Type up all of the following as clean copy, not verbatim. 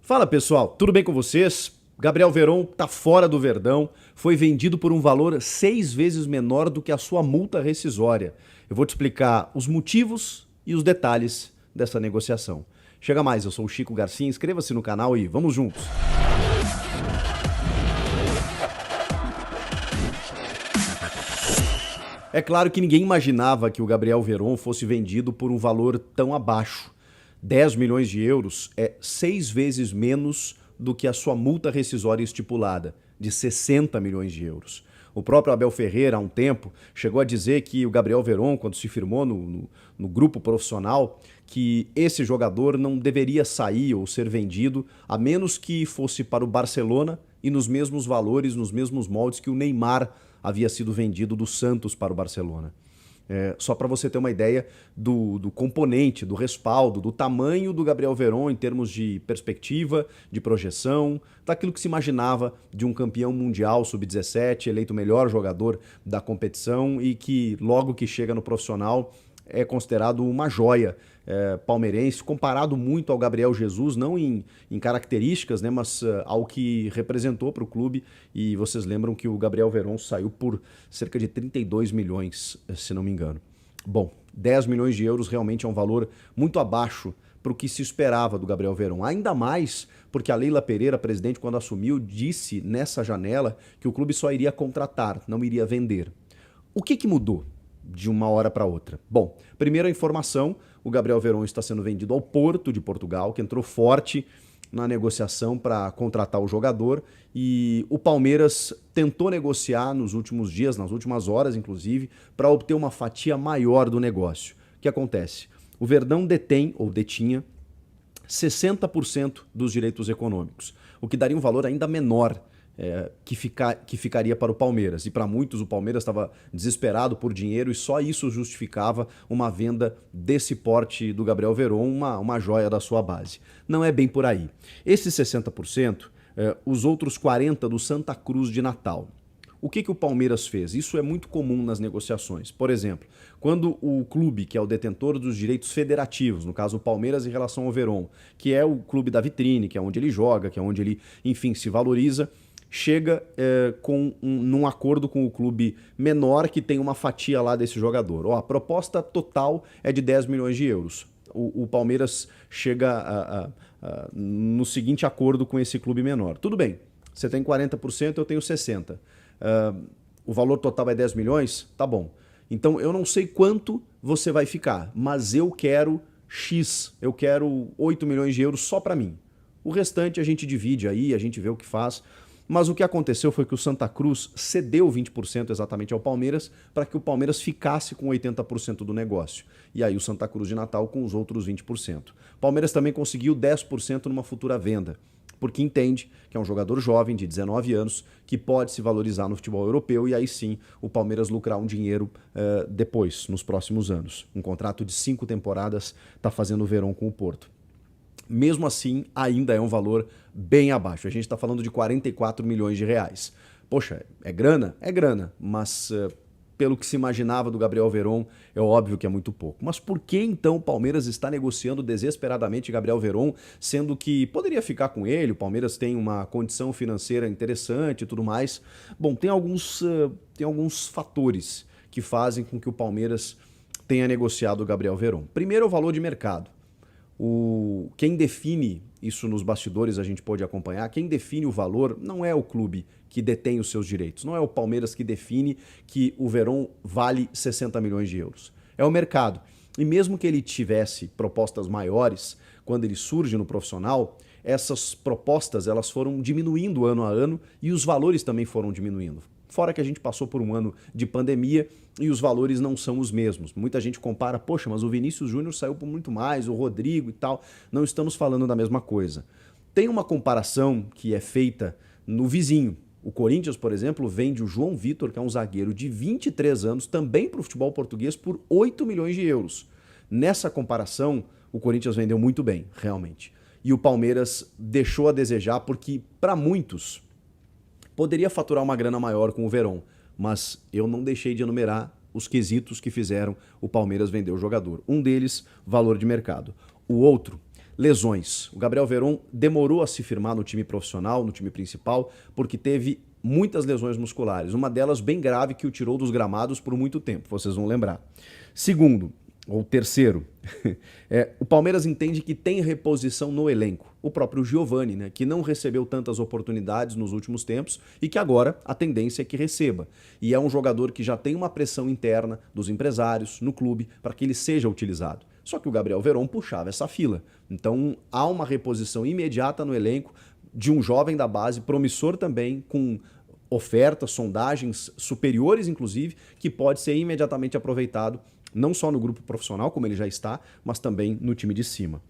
Fala pessoal, tudo bem com vocês? Gabriel Veron tá fora do Verdão, foi vendido por um valor 6 vezes menor do que a sua multa rescisória. Eu vou te explicar os motivos e os detalhes dessa negociação. Chega mais, eu sou o Chico Garcia, inscreva-se no canal e vamos juntos! É claro que ninguém imaginava que o Gabriel Veron fosse vendido por um valor tão abaixo. 10 milhões de euros é 6 vezes menos do que a sua multa rescisória estipulada, de 60 milhões de euros. O próprio Abel Ferreira, há um tempo, chegou a dizer que o Gabriel Veron, quando se firmou no grupo profissional, que esse jogador não deveria sair ou ser vendido, a menos que fosse para o Barcelona e nos mesmos valores, nos mesmos moldes que o Neymar havia sido vendido do Santos para o Barcelona. Só para você ter uma ideia do componente, do respaldo, do tamanho do Gabriel Veron em termos de perspectiva, de projeção, daquilo que se imaginava de um campeão mundial sub-17, eleito o melhor jogador da competição e que logo que chega no profissional é considerado uma joia palmeirense, comparado muito ao Gabriel Jesus, não em características, né, mas ao que representou para o clube. E vocês lembram que o Gabriel Veron saiu por cerca de 32 milhões, se não me engano. Bom, 10 milhões de euros realmente é um valor muito abaixo para o que se esperava do Gabriel Veron. Ainda mais porque a Leila Pereira, presidente, quando assumiu, disse nessa janela que o clube só iria contratar, não iria vender. O que mudou de uma hora para outra? Bom, primeiro a informação, o Gabriel Veron está sendo vendido ao Porto de Portugal, que entrou forte na negociação para contratar o jogador, e o Palmeiras tentou negociar nos últimos dias, nas últimas horas inclusive, para obter uma fatia maior do negócio. O que acontece? O Verdão detém, ou detinha, 60% dos direitos econômicos, o que daria um valor ainda menor que ficaria para o Palmeiras. E para muitos o Palmeiras estava desesperado por dinheiro e só isso justificava uma venda desse porte do Gabriel Veron, uma joia da sua base. Não é bem por aí. Esses 60%, os outros 40% do Santa Cruz de Natal. O que o Palmeiras fez? Isso é muito comum nas negociações. Por exemplo, quando o clube, que é o detentor dos direitos federativos, no caso o Palmeiras em relação ao Veron, que é o clube da vitrine, que é onde ele joga, que é onde ele, enfim, se valoriza, chega num acordo com o clube menor que tem uma fatia lá desse jogador. A proposta total é de 10 milhões de euros. O Palmeiras chega no seguinte acordo com esse clube menor. Tudo bem, você tem 40%, eu tenho 60%. O valor total é 10 milhões? Tá bom. Então eu não sei quanto você vai ficar, mas eu quero X, eu quero 8 milhões de euros só para mim. O restante a gente divide aí, a gente vê o que faz. Mas o que aconteceu foi que o Santa Cruz cedeu 20% exatamente ao Palmeiras para que o Palmeiras ficasse com 80% do negócio. E aí o Santa Cruz de Natal com os outros 20%. O Palmeiras também conseguiu 10% numa futura venda, porque entende que é um jogador jovem de 19 anos que pode se valorizar no futebol europeu e aí sim o Palmeiras lucrar um dinheiro depois, nos próximos anos. Um contrato de 5 temporadas está fazendo o Verón com o Porto. Mesmo assim, ainda é um valor bem abaixo. A gente está falando de 44 milhões de reais. Poxa, é grana? É grana, mas pelo que se imaginava do Gabriel Veron, é óbvio que é muito pouco. Mas por que então o Palmeiras está negociando desesperadamente Gabriel Veron, sendo que poderia ficar com ele, o Palmeiras tem uma condição financeira interessante e tudo mais? Bom, tem alguns fatores que fazem com que o Palmeiras tenha negociado o Gabriel Veron. Primeiro, o valor de mercado. Quem define isso nos bastidores, a gente pode acompanhar, quem define o valor não é o clube que detém os seus direitos, não é o Palmeiras que define que o Veron vale 60 milhões de euros, é o mercado. E mesmo que ele tivesse propostas maiores, quando ele surge no profissional, essas propostas elas foram diminuindo ano a ano e os valores também foram diminuindo. Fora que a gente passou por um ano de pandemia e os valores não são os mesmos. Muita gente compara, poxa, mas o Vinícius Júnior saiu por muito mais, o Rodrigo e tal. Não estamos falando da mesma coisa. Tem uma comparação que é feita no vizinho. O Corinthians, por exemplo, vende o João Vitor, que é um zagueiro de 23 anos, também para o futebol português, por 8 milhões de euros. Nessa comparação, o Corinthians vendeu muito bem, realmente. E o Palmeiras deixou a desejar porque, para muitos, poderia faturar uma grana maior com o Veron, mas eu não deixei de enumerar os quesitos que fizeram o Palmeiras vender o jogador. Um deles, valor de mercado. O outro, lesões. O Gabriel Veron demorou a se firmar no time profissional, no time principal, porque teve muitas lesões musculares. Uma delas bem grave que o tirou dos gramados por muito tempo, vocês vão lembrar. Segundo, ou terceiro, o Palmeiras entende que tem reposição no elenco. O próprio Giovani, né, que não recebeu tantas oportunidades nos últimos tempos e que agora a tendência é que receba. E é um jogador que já tem uma pressão interna dos empresários no clube para que ele seja utilizado. Só que o Gabriel Veron puxava essa fila. Então há uma reposição imediata no elenco de um jovem da base, promissor também, com ofertas, sondagens superiores inclusive, que pode ser imediatamente aproveitado não só no grupo profissional, como ele já está, mas também no time de cima.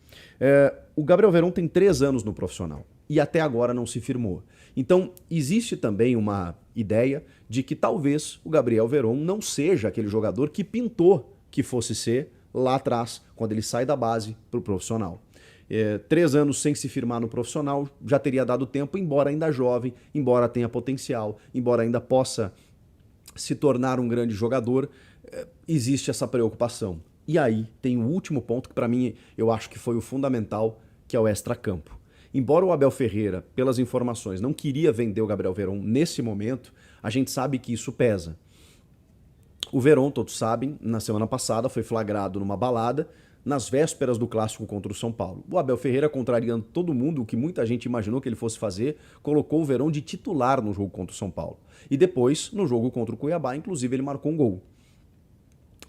O Gabriel Veron tem 3 anos no profissional e até agora não se firmou. Então, existe também uma ideia de que talvez o Gabriel Veron não seja aquele jogador que pintou que fosse ser lá atrás, quando ele sai da base para o profissional. 3 anos sem se firmar no profissional já teria dado tempo, embora ainda jovem, embora tenha potencial, embora ainda possa se tornar um grande jogador, existe essa preocupação. E aí tem o último ponto que para mim eu acho que foi o fundamental, que é o extracampo. Embora o Abel Ferreira, pelas informações, não queria vender o Gabriel Veron nesse momento, a gente sabe que isso pesa. O Veron, todos sabem, na semana passada foi flagrado numa balada, nas vésperas do clássico contra o São Paulo. O Abel Ferreira, contrariando todo mundo, o que muita gente imaginou que ele fosse fazer, colocou o Veron de titular no jogo contra o São Paulo. E depois, no jogo contra o Cuiabá, inclusive, ele marcou um gol.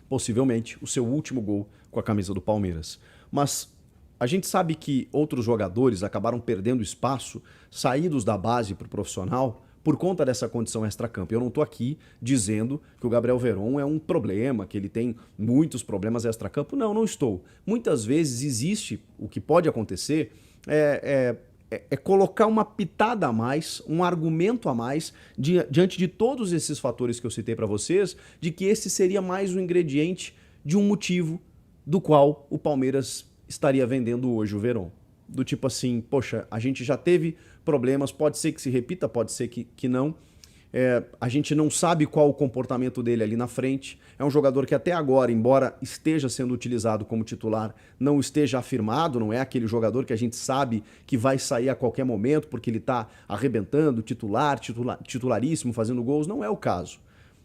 Possivelmente o seu último gol com a camisa do Palmeiras. Mas a gente sabe que outros jogadores acabaram perdendo espaço, saídos da base para o profissional, por conta dessa condição extracampo. Eu não estou aqui dizendo que o Gabriel Veron é um problema, que ele tem muitos problemas extracampo. Não, não estou. Muitas vezes existe, o que pode acontecer, é colocar uma pitada a mais, um argumento a mais, diante de todos esses fatores que eu citei para vocês, de que esse seria mais um ingrediente de um motivo do qual o Palmeiras estaria vendendo hoje o Veron. Do tipo assim, poxa, a gente já teve problemas, pode ser que se repita, pode ser que não. A gente não sabe qual o comportamento dele ali na frente. É um jogador que até agora, embora esteja sendo utilizado como titular, não esteja afirmado, não é aquele jogador que a gente sabe que vai sair a qualquer momento porque ele está arrebentando, titularíssimo, fazendo gols, não é o caso.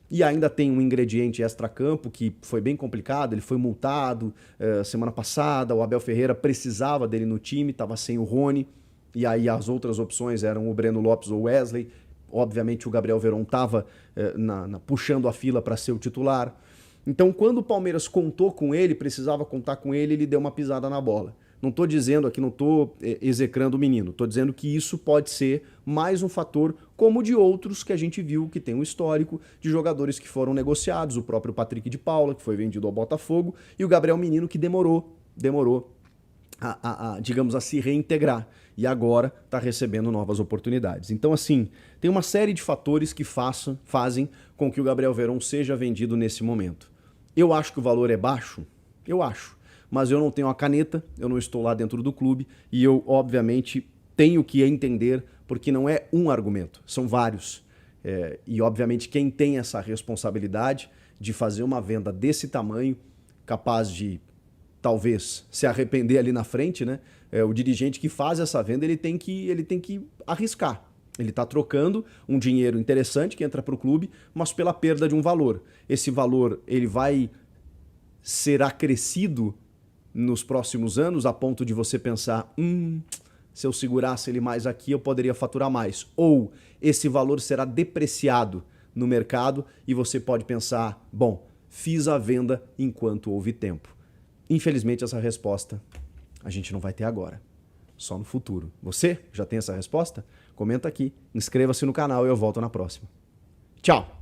E ainda tem um ingrediente extracampo que foi bem complicado, ele foi multado semana passada, o Abel Ferreira precisava dele no time, estava sem o Rony, e aí as outras opções eram o Breno Lopes ou o Wesley. Obviamente o Gabriel Veron estava puxando a fila para ser o titular. Então quando o Palmeiras contou com ele, precisava contar com ele, ele deu uma pisada na bola. Não estou dizendo aqui, não estou execrando o menino, estou dizendo que isso pode ser mais um fator, como de outros que a gente viu que tem um histórico de jogadores que foram negociados, o próprio Patrick de Paula, que foi vendido ao Botafogo, e o Gabriel Menino, que demorou digamos, a se reintegrar e agora está recebendo novas oportunidades. Então, assim, tem uma série de fatores que fazem com que o Gabriel Veron seja vendido nesse momento. Eu acho que o valor é baixo? Eu acho. Mas eu não tenho a caneta, eu não estou lá dentro do clube e eu, obviamente, tenho que entender, porque não é um argumento, são vários. E, obviamente, quem tem essa responsabilidade de fazer uma venda desse tamanho, capaz de, talvez, se arrepender ali na frente, né? O dirigente que faz essa venda, ele tem que arriscar. Ele está trocando um dinheiro interessante que entra para o clube, mas pela perda de um valor. Esse valor ele vai ser acrescido nos próximos anos, a ponto de você pensar, se eu segurasse ele mais aqui, eu poderia faturar mais. Ou esse valor será depreciado no mercado e você pode pensar, bom, fiz a venda enquanto houve tempo. Infelizmente, essa resposta a gente não vai ter agora, só no futuro. Você já tem essa resposta? Comenta aqui, inscreva-se no canal e eu volto na próxima. Tchau!